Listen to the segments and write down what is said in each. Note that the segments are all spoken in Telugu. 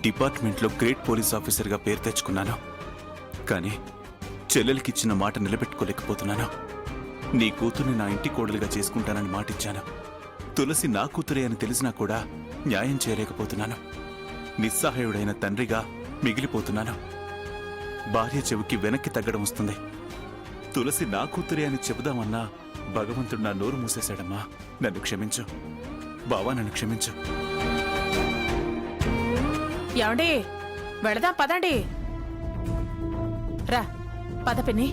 డిపార్ట్మెంట్లో గ్రేట్ పోలీస్ ఆఫీసర్గా పేరు తెచ్చుకున్నాను. కానీ చెల్లెలికిచ్చిన మాట నిలబెట్టుకోలేకపోతున్నాను. నీ కూతుర్ని నా ఇంటి కోడలుగా చేసుకుంటానని మాటిచ్చాను. తులసి నా కూతురే అని తెలిసినా కూడా న్యాయం చేయలేకపోతున్నాను. నిస్సహాయుడైన తండ్రిగా మిగిలిపోతున్నాను. భార్య చెవికి వెనక్కి తగ్గడం వస్తుంది. తులసి నా కూతురే అని చెబుదామన్నా భగవంతుడు నా నోరు మూసేశాడమ్మా. నన్ను క్షమించు బావా, నన్ను క్షమించు. ఏమండి, వెళదాం పదండి. రా పద పిన్ని.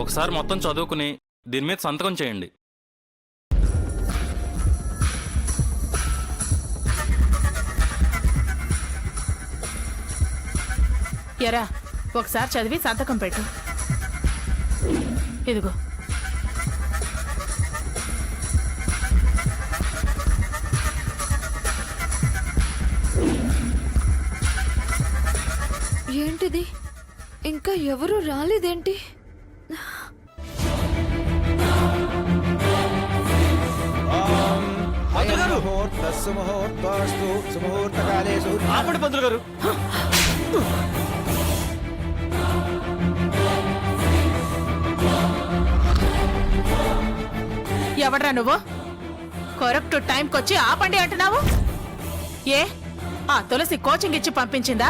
ఒకసారి మొత్తం చదువుకుని దీని మీద సంతకం చేయండి. ఎరా, ఒకసారి చదివి సంతకం పెట్టు. ఇదిగో. ఏంటిది? ఇంకా ఎవరు రాలేదేంటి? ఆపండి పంతులు గారు. ఎవడ్రా నువ్వు? కరెక్ట్ టైంకొచ్చి ఆపండి అంటున్నావు. ఏ ఆ తులసి కోచింగ్ ఇచ్చి పంపించిందా?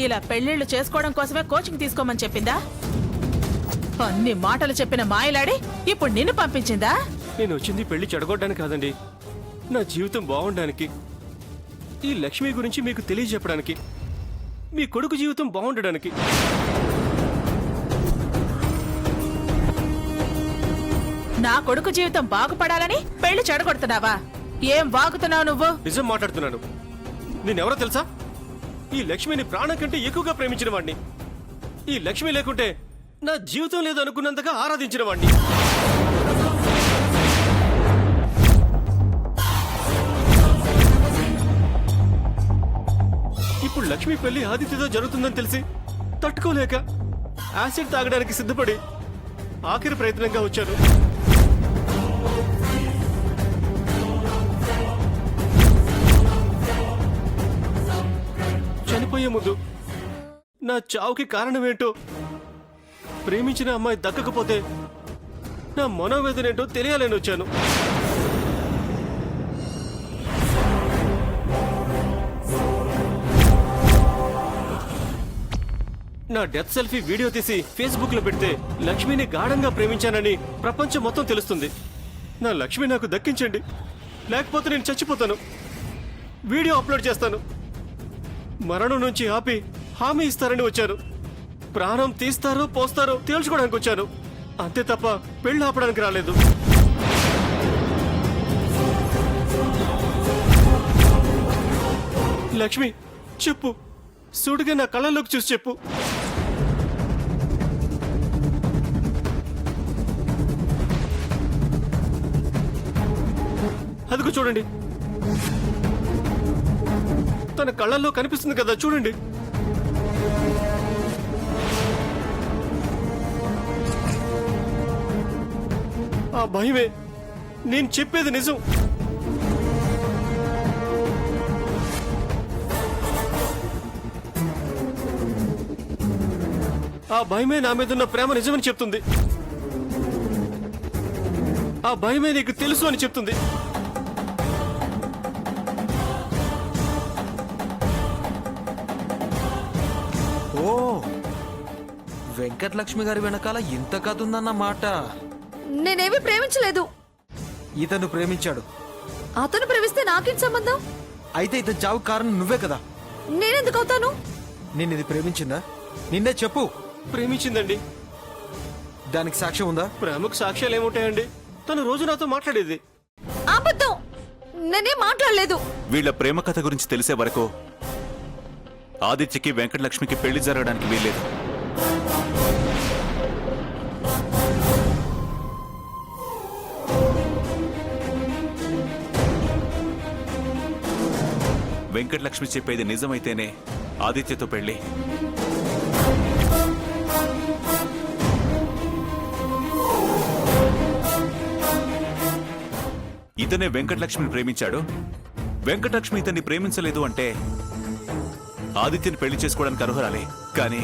ఇలా పెళ్లిళ్లు చేసుకోవడం కోసమే కోచింగ్ తీసుకోమని చెప్పిందా? అన్ని మాటలు చెప్పిన మాయలాడి ఇప్పుడు నిన్ను పంపించిందా? నేను వచ్చింది పెళ్లి చెడగొట్టడానికి కాదండి, నా జీవితం బాగుండడానికి. ఈ లక్ష్మి గురించి మీకు తెలియజెప్పడానికి, మీ కొడుకు జీవితం బాగుండడానికి. నా కొడుకు జీవితం బాగుపడాలని పెళ్లి చెడగొడుతున్నావా? ఏం వాగుతున్నావు నువ్వు? నిజం మాట్లాడుతున్నాను. నేనెవరో తెలుసా? ఈ లక్ష్మిని ప్రాణం కంటే ఎక్కువగా ప్రేమించిన వాడిని. ఈ లక్ష్మి లేకుంటే నా జీవితం లేదు అనుకున్నంతగా ఆరాధించిన వాడిని. ఇప్పుడు లక్ష్మి పెళ్లి ఆదిత్యతో జరుగుతుందని తెలిసి తట్టుకోలేక యాసిడ్ తాగడానికి సిద్ధపడి ఆఖరి ప్రయత్నంగా వచ్చాను. చనిపోయే ముందు నా చావుకి కారణమేంటో, ప్రేమించిన అమ్మాయి దక్కకపోతే నా మనోవేదనేంటో తెలియాలని వచ్చాను. నా డెత్ సెల్ఫీ వీడియో తీసి ఫేస్బుక్ లో పెడితే లక్ష్మిని గాఢంగా ప్రేమించానని ప్రపంచం మొత్తం తెలుస్తుంది. నా లక్ష్మి నాకు దక్కించండి, లేకపోతే నేను చచ్చిపోతాను. వీడియో అప్లోడ్ చేస్తాను. మరణం నుంచి ఆపి హామీ ఇస్తారని వచ్చాను. ప్రాణం తీస్తారో పోస్తారో తేల్చుకోవడానికి వచ్చాను, అంతే తప్ప పెళ్లి ఆపడానికి రాలేదు. లక్ష్మి చెప్పు, సూటిగా నా కళ్ళలోకి చూసి చెప్పు. అదిగో చూడండి, తన కళ్ళల్లో కనిపిస్తుంది కదా, చూడండి. ఆ భయమే నేను చెప్పేది నిజం. ఆ భయమే నా మీద ఉన్న ప్రేమ నిజమని చెప్తుంది. ఆ భయమే నీకు తెలుసు అని చెప్తుంది. వెంకటలక్ష్మి గారి వెనకాల ఇంత కథ ఉందన్న మాట. నేనేమి ప్రేమించలేదు. ఇతను ప్రేమించాడు. అతను ప్రేమిస్తే నాకేం సంబంధం? అయితే ఇతను చావు కారణం నువ్వే కదా. నేనెందుకు అవుతాను? నిన్ను ఇది ప్రేమించిందా? నిన్నే చెప్పు. ప్రేమించిందండి. దానికి సాక్ష్యం ఉందా? ప్రేమకు సాక్ష్యాలు ఏముంటాయండి? తను రోజు నాతో మాట్లాడేది. అబద్ధం. నేనేం మాట్లాడలేదు. వీళ్ళ ప్రేమ కథ గురించి తెలిసే వరకు ఆదిత్యకి వెంకటలక్ష్మికి పెళ్లి జరగడానికి వీల్లేదు. వెంకటలక్ష్మి చెప్పేది నిజమైతేనే ఆదిత్యతో పెళ్లి. ఇతనే వెంకటలక్ష్మిని ప్రేమించాడు. వెంకటలక్ష్మి ఇతన్ని ప్రేమించలేదు అంటే ఆదిత్యని పెళ్లి చేసుకోవడానికి అర్హురాలే. కానీ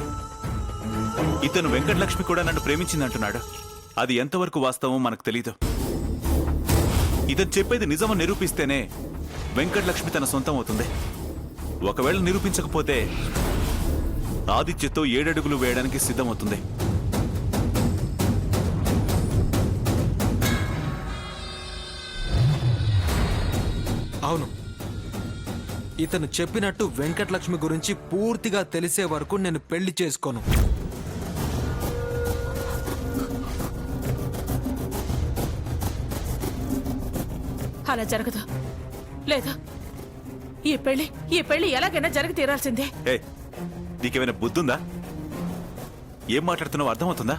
ఇతను వెంకటలక్ష్మి కూడా నన్ను ప్రేమించిందంటున్నాడు. అది ఎంతవరకు వాస్తవం మనకు తెలీదు. ఇతను చెప్పేది నిజమని నిరూపిస్తేనే వెంకటలక్ష్మి తన సొంతం అవుతుంది. ఒకవేళ నిరూపించకపోతే ఆదిత్యతో 7 అడుగులు వేయడానికి సిద్ధమవుతుంది. అవును, ఇతను చెప్పినట్టు వెంకటలక్ష్మి గురించి పూర్తిగా తెలిసే వరకు నేను పెళ్లి చేసుకోను. అలా జరగదు. లేదా ఈ పెళ్లి ఎలాగైనా జరిగి తీరాల్సిందే. ఏ, నీకేమైనా బుద్ధుందా? ఏం మాట్లాడుతున్నావు అర్థమవుతుందా?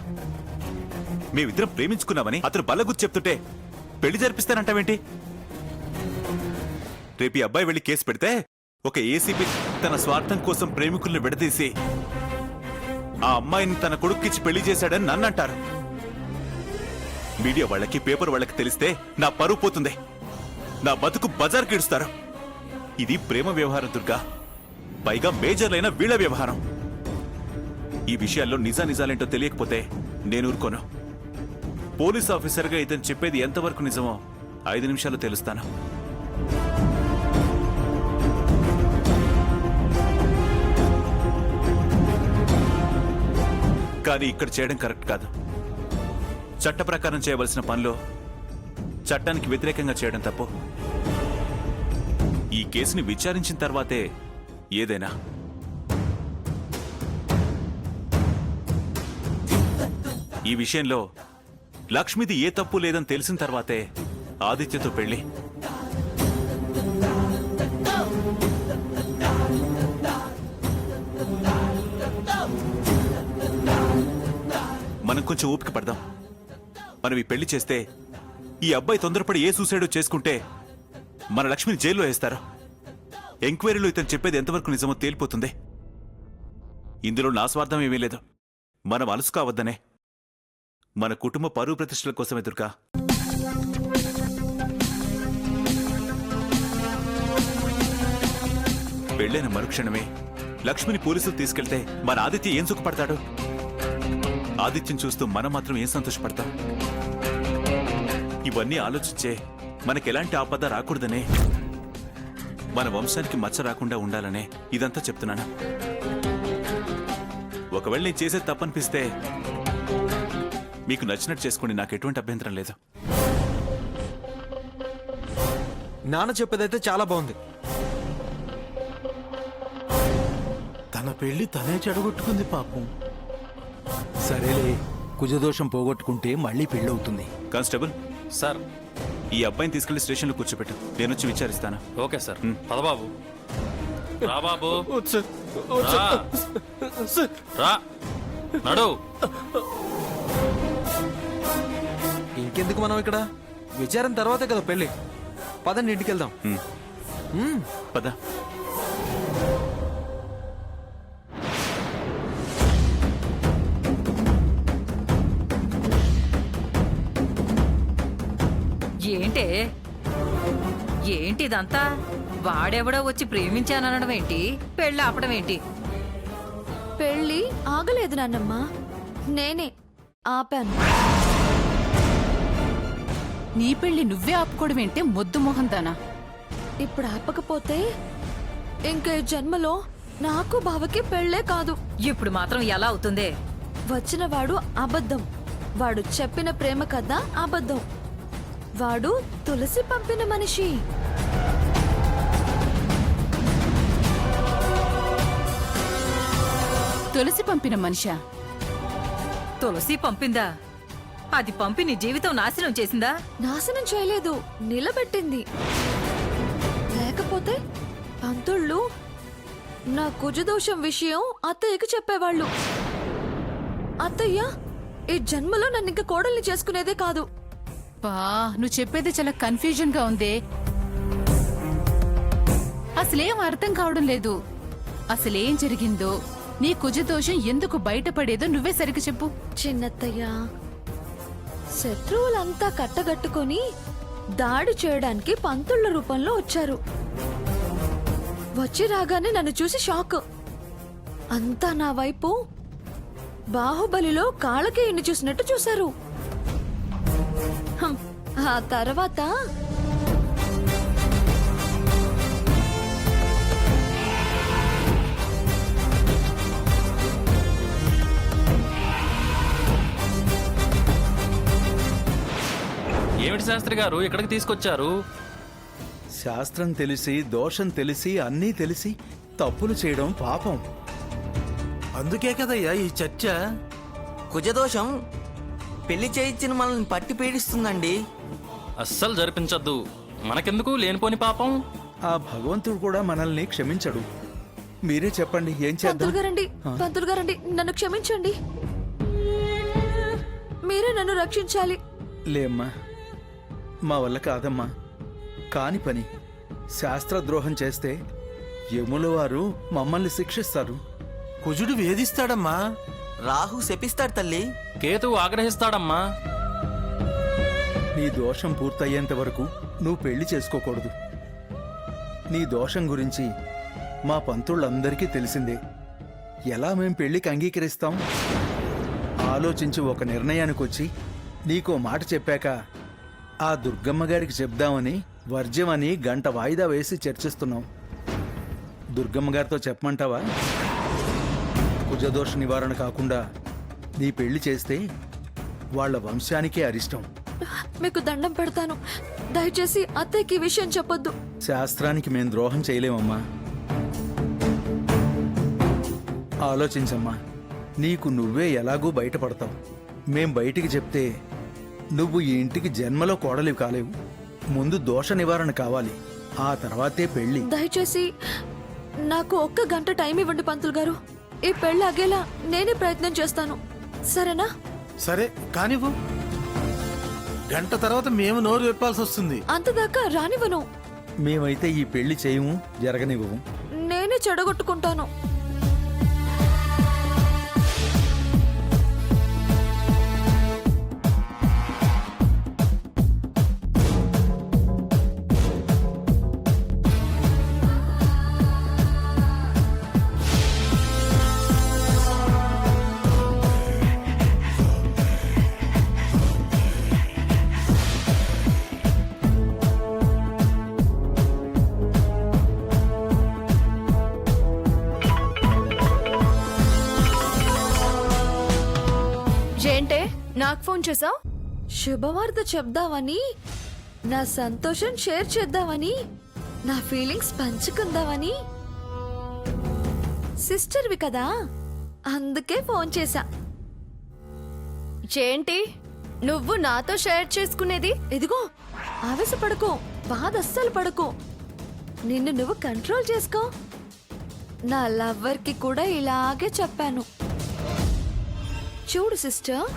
మేమిద్దరం ప్రేమించుకున్నామని అతను బల్లగుర్చి చెప్తుంటే పెళ్లి జరిపిస్తానంటావేంటి? రేపు ఈ అబ్బాయి వెళ్లి కేసు పెడితే ఒక ఏసీపీ తన స్వార్థం కోసం ప్రేమికుల్ని విడదీసి ఆ అమ్మాయిని తన కొడుక్కిచ్చి పెళ్లి చేశాడని నన్ను అంటారు. మీడియా వాళ్ళకి, పేపర్ వాళ్ళకి తెలిస్తే నా పరువు పోతుంది. నా బతుకు బజార్ కిడుస్తారు. ఇది ప్రేమ వ్యవహారం దుర్గా. పైగా మేజర్లైన వీళ్ళ వ్యవహారం. ఈ విషయాల్లో నిజాలేంటో తెలియకపోతే నేను ఊరుకోను. పోలీస్ ఆఫీసర్గా ఇతను చెప్పేది ఎంతవరకు నిజమో 5 నిమిషాలు తెలుస్తాను. కానీ ఇక్కడ చేయడం కరెక్ట్ కాదు. చట్ట ప్రకారం చేయవలసిన పనులు చట్టానికి వ్యతిరేకంగా చేయడం తప్పు. ఈ కేసుని విచారించిన తర్వాతే ఏదైనా. ఈ విషయంలో లక్ష్మిది ఏ తప్పు లేదని తెలిసిన తర్వాతే ఆదిత్యతో పెళ్లి. మనం కొంచెం ఓపిక పడదాం. మనం ఈ పెళ్లి చేస్తే ఈ అబ్బాయి తొందరపడి ఏ సూసైడో చేసుకుంటే మన లక్ష్మిని జైల్లో వేస్తారు. ఎంక్వైరీలో ఇతను చెప్పేది ఎంతవరకు నిజమో తేలిపోతుంది. ఇందులో నా స్వార్థం ఏమీ లేదు. మనం అలసు కావద్దనే, మన కుటుంబ పరువు ప్రతిష్టల కోసమే దుర్గా. పెళ్ళైన మరుక్షణమే లక్ష్మిని పోలీసులు తీసుకెళ్తే మన ఆదిత్య ఏం సుఖపడతాడు? ఆదిత్యం చూస్తూ మనం మాత్రం ఏం సంతోషపడతాం? ఇవన్నీ ఆలోచించే మనకెలాంటి ఆపద రాకూడదనే, మన వంశానికి మచ్చ రాకుండా ఉండాలనే ఇదంతా చెప్తున్నాను. ఒకవేళ నేను చేసేది తప్పనిపిస్తే మీకు నచ్చినట్టు చేసుకోండి. నాకు ఎటువంటి అభ్యంతరం లేదు. నాన్న చెప్పేదైతే చాలా బాగుంది. తన పెళ్లి తనే చెడగొట్టుకుంది పాపం. సరేలే, కుజదోషం పోగొట్టుకుంటే మళ్ళీ పెళ్ళవుతుంది. Constable sir. ఈ అబ్బాయిని తీసుకెళ్లి స్టేషన్లో కూర్చోబెట్టు. నేను వచ్చి విచారిస్తాను. Okay sir. పద బాబు. రా బాబు. వద్దు సార్. వద్దు రా. సార్. సార్. రా. నడు. ఇంకెందుకు మనం ఇక్కడ? విచారం తర్వాతే కదా పెళ్లి. పదండి, ఇంటికి వెళ్దాం. పద. ఏంటిదంతా? వాడెవడో వచ్చి ప్రేమించాననడం ఏంటి? పెళ్ళి ఆపడం ఏంటి? పెళ్ళి ఆగలేదు నాన్నమ్మ, నేనే ఆపాను. నీ పెళ్లి నువ్వే ఆపుకోవడం ఏంటే మొద్దు మొహం దానా? ఇప్పుడు ఆపకపోతే ఇంకే జన్మలో నాకు బావకి పెళ్ళే కాదు. ఇప్పుడు మాత్రం ఎలా అవుతుందే? వచ్చిన వాడు అబద్ధం. వాడు చెప్పిన ప్రేమ కథ అబద్ధం. వాడు తులసి పంపిన మనిషి. తులసి పంపిన మనిషా? తులసి పంపిందా? అది పంపి నీ జీవితం నాశనం చేసిందా? నాశనం చేయలేదు, నిలబెట్టింది. లేకపోతే పంతుళ్ళు నా కుజదోషం విషయం అత్తయ్యకి చెప్పేవాళ్ళు. అత్తయ్య ఈ జన్మలో నన్ను ఇంకా కోడల్ని చేసుకునేదే కాదు. పా, నువ్వు చెప్పేది చాలా కన్ఫ్యూజన్ గా ఉంది. అసలేం అర్థం కావడం లేదు. అసలేం జరిగిందో, నీ కుజదోషం ఎందుకు బయటపడేదో నువ్వే సరిగ్గా చెప్పు. చిన్నత్తయ్య, శత్రువులంతా కట్టగట్టుకొని దాడి చేయడానికి పంతుళ్ళ రూపంలో వచ్చారు. వచ్చి రాగానే నన్ను చూసి షాక్. అంతా నా వైపు బాహుబలిలో కాళ్ళకేయుని చూసినట్టు చూశారు. హం, ఆ తర్వాత ఏమిటి శాస్త్రి గారు ఇక్కడికి తీసుకొచ్చారు? శాస్త్రం తెలిసి దోషం తెలిసి అన్నీ తెలిసి తప్పులు చేయడం పాపం. అందుకే కదయ్యా ఈ చర్చ. కుజదోషం పెళ్లి చేయించిన మనల్ని పట్టి పీడిస్తుందండి. అస్సలు జరిపించద్దు. మనకెందుకు లేనిపోని పాపం? ఆ భగవంతుడు కూడా మనల్ని క్షమించడు. మీరే చెప్పండి, ఏం పంతులు చేద్దాం? గారండి, పంతులు గారండి, నన్ను క్షమించండి. మీరే నన్ను రక్షించాలి. లేమ్మా, మా వల్ల కాదమ్మా. కాని పని. శాస్త్రద్రోహం చేస్తే యముల వారు మమ్మల్ని శిక్షిస్తారు. కుజుడు వేధిస్తాడమ్మా. రాహు శపిస్తాడు తల్లి. కేతువు ఆగ్రహిస్తాడమ్మా. నీ దోషం పూర్తయ్యేంత వరకు నువ్వు పెళ్లి చేసుకోకూడదు. నీ దోషం గురించి మా పంతుళ్ళందరికీ తెలిసిందే. ఎలా మేం పెళ్లికి అంగీకరిస్తాం? ఆలోచించి ఒక నిర్ణయానికి వచ్చి నీకో మాట చెప్పాక ఆ దుర్గమ్మ గారికి చెప్దామని వర్జ్యమని గంట వాయిదా వేసి చర్చిస్తున్నాం. దుర్గమ్మ గారితో చెప్పమంటావా? కుజదోష నివారణ కాకుండా నీ పెళ్లి చేస్తే వాళ్ళ వంశానికే అరిష్టం. మీకు దండం పెడతాను, దయచేసి అత్తయ్యకి ఈ విషయం చెప్పొద్దు. శాస్త్రానికి మేం ద్రోహం చేయలేమమ్మా. ఆలోచించమ్మా. నీకు నువ్వే ఎలాగూ బయటపడతావు. మేం బయటికి చెప్తే నువ్వు ఈ ఇంటికి జన్మలో కోడలివి కాలేవు. ముందు దోష నివారణ కావాలి, ఆ తర్వాతే పెళ్లి. దయచేసి నాకు ఒక్క గంట టైం ఇవ్వండి పంతులు గారు. ఈ పెళ్లి ఆగేలా నేనే ప్రయత్నం చేస్తాను, సరేనా? సరే కానివ్వు. గంట తర్వాత మేము నోరు విప్పాల్సి వస్తుంది. అంతదాకా రానివ్వను. మేమైతే ఈ పెళ్లి చేయము, జరగనివ్వము. నేనే చెడగొట్టుకుంటాను. ఏంటే నాకు ఫోన్ చేసావు? శుభవార్త చెప్దామని, నా సంతోషం షేర్ చేద్దామని, నా ఫీలింగ్స్ పంచుకుందామని. సిస్టర్వి కదా, అందుకే ఫోన్ చేశా. ఏంటి నువ్వు నాతో షేర్ చేసుకునేది? ఇదిగో, ఆవేశపడకు, బాధ అస్సలు పడకు. నిన్ను నువ్వు కంట్రోల్ చేసుకో. నా లవ్వర్కి కూడా ఇలాగే చెప్పాను. చూడు సిస్టర్,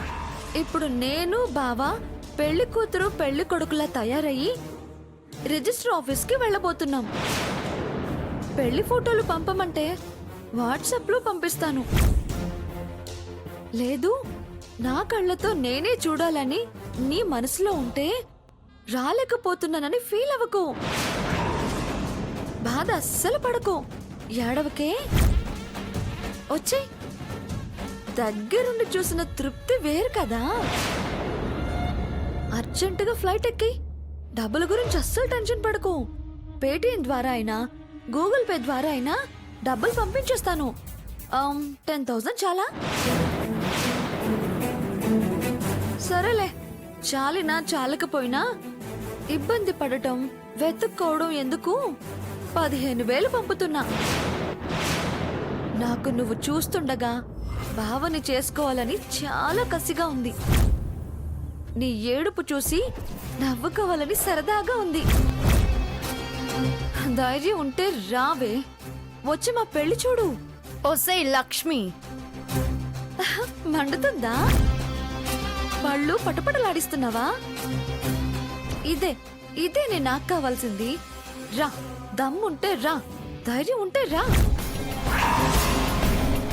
ఇప్పుడు నేను బావా పెళ్లి కూతురు పెళ్లి కొడుకులా తయారయ్యి రిజిస్టర్ ఆఫీస్కి వెళ్ళబోతున్నాం. పెళ్లి ఫోటోలు పంపమంటే వాట్సాప్లో పంపిస్తాను. లేదు, నా కళ్ళతో నేనే చూడాలని నీ మనసులో ఉంటే రాలేకపోతున్నానని ఫీల్ అవ్వకు. బాధ అస్సలు పడకు, ఏడవకే. వచ్చే దగ్గరుండి చూసిన తృప్తి వేరు కదా. అర్జెంటుగా ఫ్లైట్ ఎక్కి డబ్బుల గురించి అస్సలు టెన్షన్ పడకు. పేటిఎం ద్వారా అయినా గూగుల్ పే ద్వారా అయినా డబ్బులు పంపించేస్తాను. 10,000 చాలా. సరేలే, చాలినా చాలకపోయినా ఇబ్బంది పడటం వెతుక్కోవడం ఎందుకు 15,000 పంపుతున్నా. నాకు నువ్వు చూస్తుండగా భావని చేసుకోవాలని చాలా కసిగా ఉంది. నీ ఏడుపు చూసి నవ్వుకోవాలని సరదాగా ఉంది. ధైర్యం ఉంటే రావే, వచ్చి మా పెళ్లి చూడు. ఒసై లక్ష్మి, మండుతుందా? పళ్ళు పటపటలాడిస్తున్నావా? ఇదే ఇదే నేను నాకు కావాల్సింది. రా, దమ్ముంటే రా, ధైర్యం ఉంటే రా.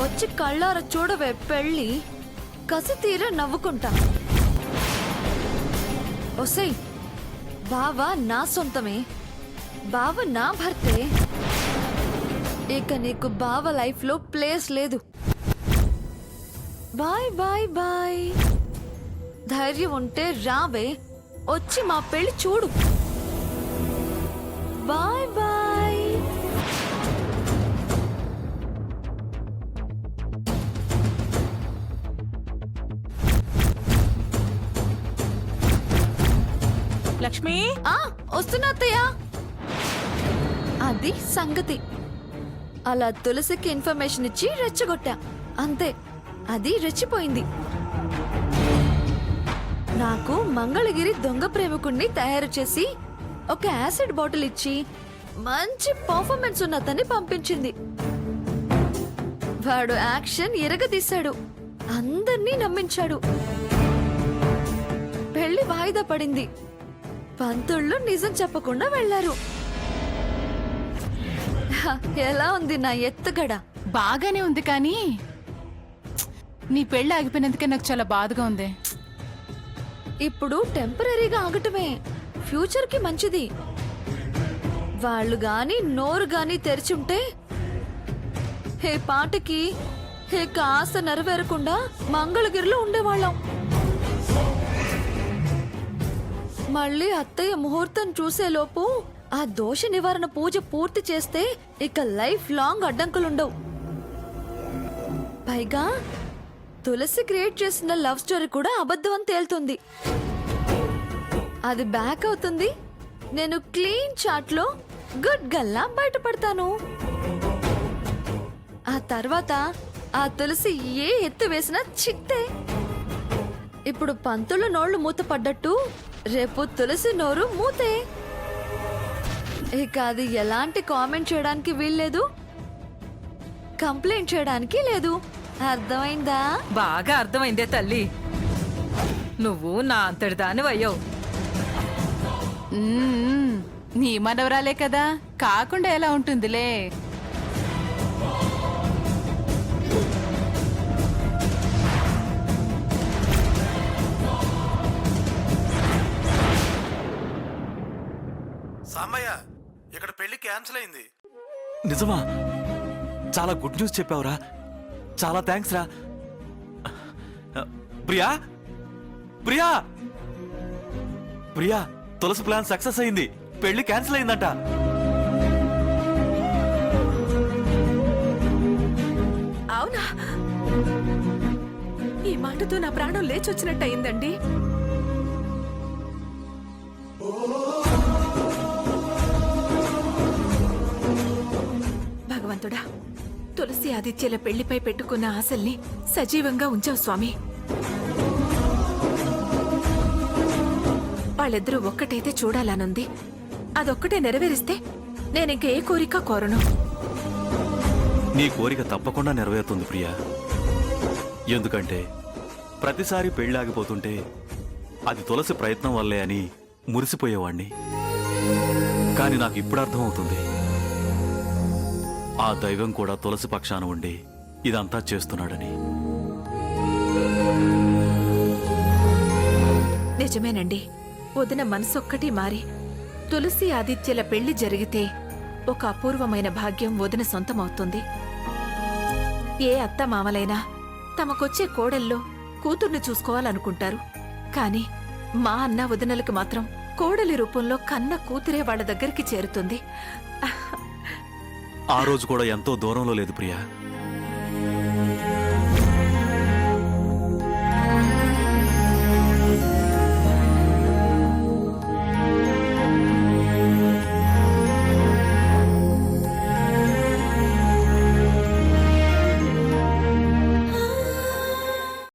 వచ్చి కళ్ళార చూడవే పెళ్ళి, కసి తీర నవ్వుకుంటా. ఒసై, బావ నా సొంతమే, బావ నా భర్తే. ఇక నీకు బావ లైఫ్ లో ప్లేస్ లేదు. Bye bye bye. ధైర్యం ఉంటే రావే, వచ్చి మా పెళ్లి చూడు. Bye bye. లక్ష్మి, వస్తున్నా అత్తయ్య. అది సంగతి. అలా తులసికి ఇన్ఫర్మేషన్ ఇచ్చి రెచ్చగొట్టా, అంతే. అది రెచ్చిపోయింది. నాకు మంగళగిరి దొంగ ప్రేమికుణ్ణి తయారు చేసి ఒక యాసిడ్ బాటిల్ ఇచ్చి మంచి పర్ఫార్మెన్స్ ఉన్న అతన్ని పంపించింది. వాడు యాక్షన్ ఇరగదీశాడు, అందర్నీ నమ్మించాడు. పెళ్లి వాయిదా పడింది. పంతుళ్ళు నిజం చెప్పకుండా వెళ్లారు. ఎలా ఉంది నా ఎత్తుగడ? బాగానే ఉంది కానీ నీ పెళ్లి ఆగిపోయినందుకే నాకు చాలా బాధగా ఉంది. ఇప్పుడు టెంపరీగా ఆగటమే ఫ్యూచర్ కి మంచిది. వాళ్ళు గాని నోరు గాని తెరిచుంటే హే పాటకి హే కాస్త నెరవేరకుండా మంగళగిరిలో ఉండేవాళ్ళం. మళ్ళీ అత్తయ్య ముహూర్తం చూసేలోపు ఆ దోష నివారణ పూజ పూర్తి చేస్తే ఇక లైఫ్ లాంగ్ అడ్డంకులుండవు. పైగా తులసి క్రియేట్ చేసిన లవ్ స్టోరీ కూడా అబద్ధం అని తేలుతుంది. అది బ్యాక్ అవుతుంది. నేను క్లీన్ చాట్ లో గుడ్ గల్లా బయటపడతాను. ఆ తర్వాత ఆ తులసి ఏ ఎత్తు వేసినా చిత్తే. ఇప్పుడు పంతులు నోళ్లు మూత పడ్డట్టు రేపు తులసి నోరు మూతే. ఇక అది ఎలాంటి కామెంట్ చేయడానికి వీల్లేదు, కంప్లైంట్ చేయడానికి లేదు. అర్థమైందా? బాగా అర్థమైందే తల్లి. నువ్వు నా అంతటి దానివయ్యావు. నీ మనవరాలే కదా, కాకుండా ఎలా ఉంటుందిలే. సామయ్య, ఇక్కడ పెళ్లి క్యాన్సిల్ అయింది. నిజమా? చాలా గుడ్ న్యూస్ చెప్పావురా, చాలా థ్యాంక్స్ రా. ప్రియా, ప్రియా, ప్రియా, తులసి ప్లాన్ సక్సెస్ అయింది. పెళ్లి క్యాన్సిల్ అయిందంట. అవునా? ఈ మాటతో నా ప్రాణం లేచొచ్చినట్టు అయిందండి. భగవంతుడా, తులసి ఆదిత్యల పెళ్లిపై పెట్టుకున్న ఆశల్ని సజీవంగా ఉంచావు స్వామి. వాళ్ళిద్దరూ ఒక్కటైతే చూడాలనుంది. అదొక్కటే నెరవేరిస్తే నేనింక ఏ కోరిక కోరను. నీ కోరిక తప్పకుండా నెరవేరుతుంది ప్రియా. ఎందుకంటే ప్రతిసారి పెళ్లి ఆగిపోతుంటే అది తులసి ప్రయత్నం వల్లే అని మురిసిపోయేవాణ్ణి. కానీ నాకు ఇప్పుడు అర్థమవుతుంది, ఆ దైవం కూడా తులసి పక్షాన ఉండి ఇదంతా చేస్తున్నాడని. నిజమేనండి. వదిన మనసొక్కటి మారి తులసి ఆదిత్యల పెళ్లి జరిగితే ఒక అపూర్వమైన భాగ్యం వదిన సొంతమవుతుంది. ఏ అత్త మామలైనా తమకొచ్చే కోడల్లో కూతుర్ని చూసుకోవాలనుకుంటారు. కాని మా అన్న వదినలకు మాత్రం కోడలి రూపంలో కన్న కూతురే వాళ్ళ దగ్గరికి చేరుతుంది. ఆ రోజు కూడా ఎంతో దూరంలో లేదు ప్రియా.